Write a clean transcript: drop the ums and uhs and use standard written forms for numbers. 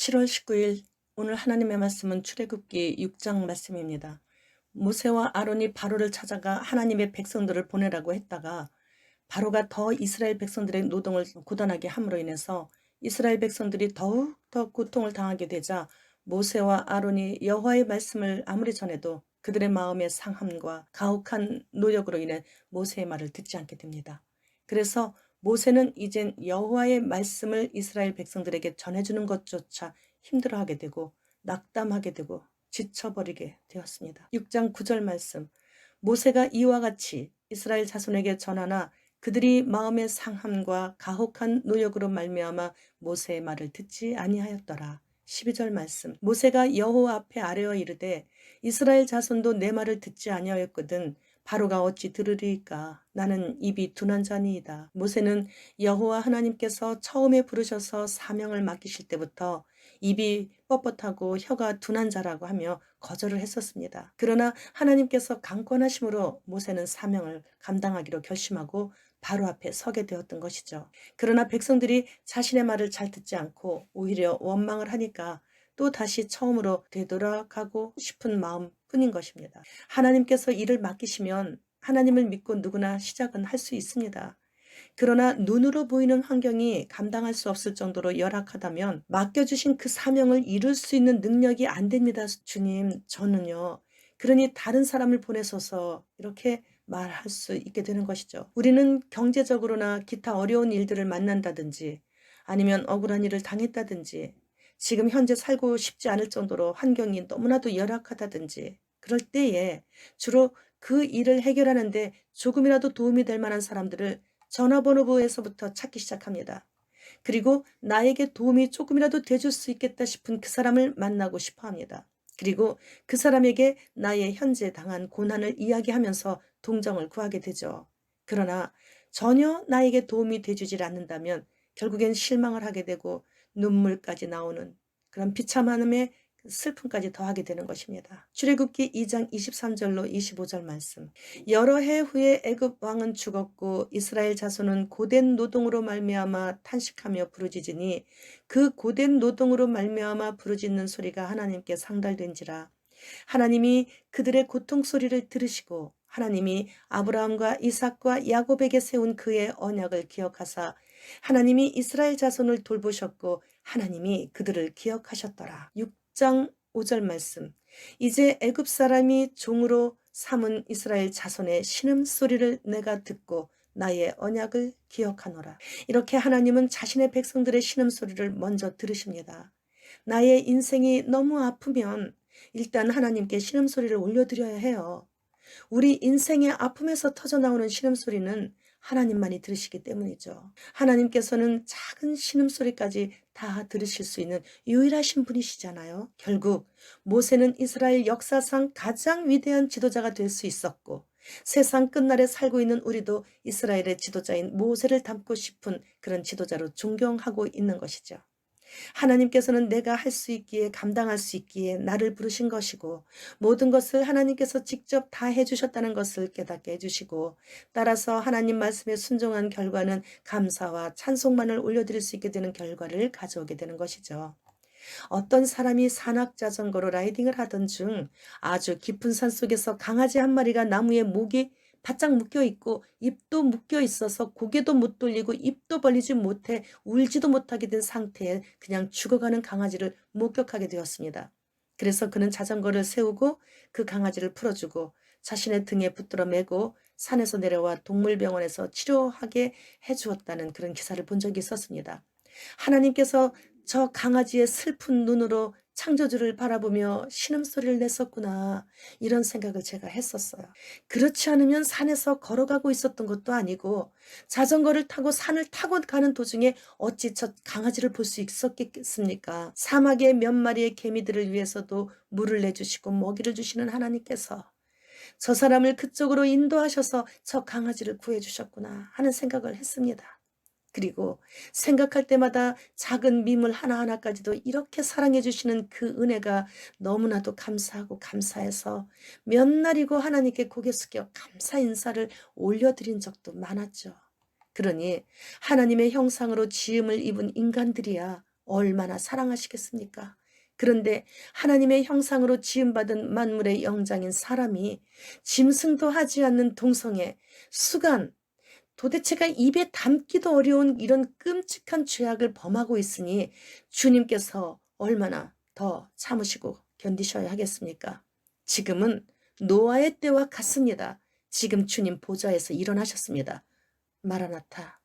7월 19일 오늘 하나님의 말씀은 출애굽기 6장 말씀입니다. 모세와 아론이 바로를 찾아가 하나님의 백성들을 보내라고 했다가 바로가 더 이스라엘 백성들의 노동을 고단하게 함으로 인해서 이스라엘 백성들이 더욱 더 고통을 당하게 되자 모세와 아론이 여호와의 말씀을 아무리 전해도 그들의 마음의 상함과 가혹한 노력으로 인해 모세의 말을 듣지 않게 됩니다. 그래서 모세는 이젠 여호와의 말씀을 이스라엘 백성들에게 전해주는 것조차 힘들어하게 되고 낙담하게 되고 지쳐버리게 되었습니다. 6장 9절 말씀, 모세가 이와 같이 이스라엘 자손에게 전하나 그들이 마음의 상함과 가혹한 노력으로 말미암아 모세의 말을 듣지 아니하였더라. 12절 말씀, 모세가 여호와 앞에 아뢰어 이르되 이스라엘 자손도 내 말을 듣지 아니하였거든 바로가 어찌 들으리까. 나는 입이 둔한 자니이다. 모세는 여호와 하나님께서 처음에 부르셔서 사명을 맡기실 때부터 입이 뻣뻣하고 혀가 둔한 자라고 하며 거절을 했었습니다. 그러나 하나님께서 강권하심으로 모세는 사명을 감당하기로 결심하고 바로 앞에 서게 되었던 것이죠. 그러나 백성들이 자신의 말을 잘 듣지 않고 오히려 원망을 하니까 또 다시 처음으로 되돌아가고 싶은 마음 뿐인 것입니다. 하나님께서 일을 맡기시면 하나님을 믿고 누구나 시작은 할 수 있습니다. 그러나 눈으로 보이는 환경이 감당할 수 없을 정도로 열악하다면 맡겨주신 그 사명을 이룰 수 있는 능력이 안 됩니다. 주님, 저는요. 그러니 다른 사람을 보내소서 이렇게 말할 수 있게 되는 것이죠. 우리는 경제적으로나 기타 어려운 일들을 만난다든지 아니면 억울한 일을 당했다든지 지금 현재 살고 싶지 않을 정도로 환경이 너무나도 열악하다든지 그럴 때에 주로 그 일을 해결하는데 조금이라도 도움이 될 만한 사람들을 전화번호부에서부터 찾기 시작합니다. 그리고 나에게 도움이 조금이라도 돼줄 수 있겠다 싶은 그 사람을 만나고 싶어 합니다. 그리고 그 사람에게 나의 현재 당한 고난을 이야기하면서 동정을 구하게 되죠. 그러나 전혀 나에게 도움이 돼주질 않는다면 결국엔 실망을 하게 되고 눈물까지 나오는 그런 비참함의 슬픔까지 더하게 되는 것입니다. 출애굽기 2장 23절로 25절 말씀. 여러 해 후에 애굽 왕은 죽었고 이스라엘 자손은 고된 노동으로 말미암아 탄식하며 부르짖으니 그 고된 노동으로 말미암아 부르짖는 소리가 하나님께 상달된지라. 하나님이 그들의 고통 소리를 들으시고 하나님이 아브라함과 이삭과 야곱에게 세운 그의 언약을 기억하사 하나님이 이스라엘 자손을 돌보셨고 하나님이 그들을 기억하셨더라. 6장 5절 말씀. 이제 애굽 사람이 종으로 삼은 이스라엘 자손의 신음소리를 내가 듣고 나의 언약을 기억하노라. 이렇게 하나님은 자신의 백성들의 신음소리를 먼저 들으십니다. 나의 인생이 너무 아프면 일단 하나님께 신음소리를 올려드려야 해요. 우리 인생의 아픔에서 터져나오는 신음소리는 하나님만이 들으시기 때문이죠. 하나님께서는 작은 신음소리까지 다 들으실 수 있는 유일하신 분이시잖아요. 결국 모세는 이스라엘 역사상 가장 위대한 지도자가 될 수 있었고 세상 끝날에 살고 있는 우리도 이스라엘의 지도자인 모세를 닮고 싶은 그런 지도자로 존경하고 있는 것이죠. 하나님께서는 내가 할 수 있기에 감당할 수 있기에 나를 부르신 것이고 모든 것을 하나님께서 직접 다 해주셨다는 것을 깨닫게 해주시고 따라서 하나님 말씀에 순종한 결과는 감사와 찬송만을 올려드릴 수 있게 되는 결과를 가져오게 되는 것이죠. 어떤 사람이 산악자전거로 라이딩을 하던 중 아주 깊은 산 속에서 강아지 한 마리가 나무에 목이 바짝 묶여 있고 입도 묶여 있어서 고개도 못 돌리고 입도 벌리지 못해 울지도 못하게 된 상태에 그냥 죽어가는 강아지를 목격하게 되었습니다. 그래서 그는 자전거를 세우고 그 강아지를 풀어주고 자신의 등에 붙들어 매고 산에서 내려와 동물병원에서 치료하게 해주었다는 그런 기사를 본 적이 있었습니다. 하나님께서 저 강아지의 슬픈 눈으로 창조주를 바라보며 신음소리를 냈었구나. 이런 생각을 제가 했었어요. 그렇지 않으면 산에서 걸어가고 있었던 것도 아니고 자전거를 타고 산을 타고 가는 도중에 어찌 저 강아지를 볼 수 있었겠습니까? 사막의 몇 마리의 개미들을 위해서도 물을 내주시고 먹이를 주시는 하나님께서 저 사람을 그쪽으로 인도하셔서 저 강아지를 구해주셨구나 하는 생각을 했습니다. 그리고 생각할 때마다 작은 미물 하나하나까지도 이렇게 사랑해 주시는 그 은혜가 너무나도 감사하고 감사해서 몇 날이고 하나님께 고개 숙여 감사 인사를 올려드린 적도 많았죠. 그러니 하나님의 형상으로 지음을 입은 인간들이야 얼마나 사랑하시겠습니까? 그런데 하나님의 형상으로 지음받은 만물의 영장인 사람이 짐승도 하지 않는 동성애, 수간, 도대체가 입에 담기도 어려운 이런 끔찍한 죄악을 범하고 있으니 주님께서 얼마나 더 참으시고 견디셔야 하겠습니까? 지금은 노아의 때와 같습니다. 지금 주님 보좌에서 일어나셨습니다. 마라나타.